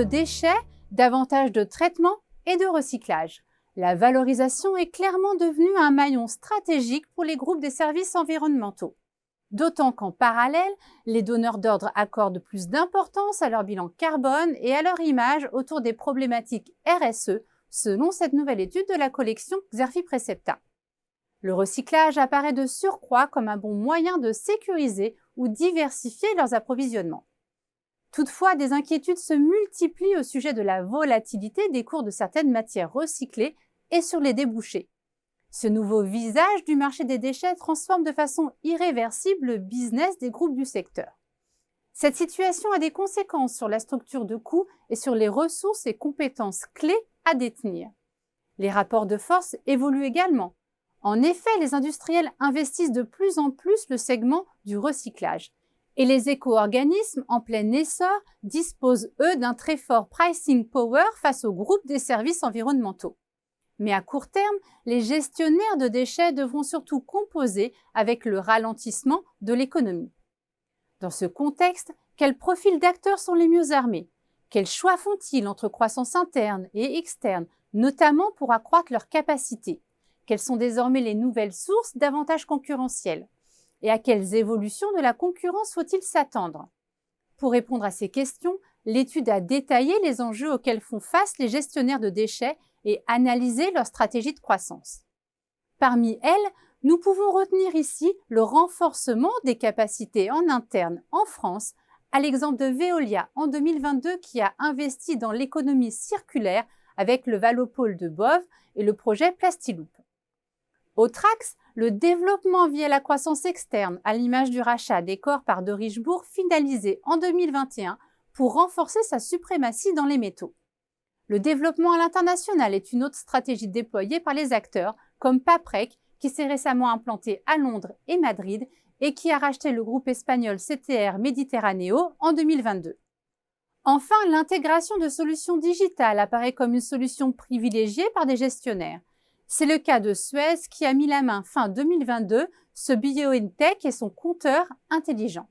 de déchets, davantage de traitement et de recyclage. La valorisation est clairement devenue un maillon stratégique pour les groupes des services environnementaux. D'autant qu'en parallèle, les donneurs d'ordre accordent plus d'importance à leur bilan carbone et à leur image autour des problématiques RSE, selon cette nouvelle étude de la collection Xerfi Precepta. Le recyclage apparaît de surcroît comme un bon moyen de sécuriser ou diversifier leurs approvisionnements. Toutefois, des inquiétudes se multiplient au sujet de la volatilité des cours de certaines matières recyclées et sur les débouchés. Ce nouveau visage du marché des déchets transforme de façon irréversible le business des groupes du secteur. Cette situation a des conséquences sur la structure de coûts et sur les ressources et compétences clés à détenir. Les rapports de force évoluent également. En effet, les industriels investissent de plus en plus le segment du recyclage. Et les éco-organismes en plein essor disposent, eux, d'un très fort pricing power face aux groupes des services environnementaux. Mais à court terme, les gestionnaires de déchets devront surtout composer avec le ralentissement de l'économie. Dans ce contexte, quels profils d'acteurs sont les mieux armés? Quels choix font-ils entre croissance interne et externe, notamment pour accroître leurs capacités? Quelles sont désormais les nouvelles sources d'avantages concurrentiels? Et à quelles évolutions de la concurrence faut-il s'attendre? Pour répondre à ces questions, l'étude a détaillé les enjeux auxquels font face les gestionnaires de déchets et analysé leur stratégie de croissance. Parmi elles, nous pouvons retenir ici le renforcement des capacités en interne en France, à l'exemple de Veolia en 2022 qui a investi dans l'économie circulaire avec le Valopole de Boves et le projet Plastiloop. Autre axe, le développement via la croissance externe, à l'image du rachat des corps par de Richebourg finalisé en 2021 pour renforcer sa suprématie dans les métaux. Le développement à l'international est une autre stratégie déployée par les acteurs, comme Paprec, qui s'est récemment implanté à Londres et Madrid et qui a racheté le groupe espagnol CTR Mediterráneo en 2022. Enfin, l'intégration de solutions digitales apparaît comme une solution privilégiée par des gestionnaires. C'est le cas de Suez qui a mis la main fin 2022 sur BioNTech et son compteur intelligent.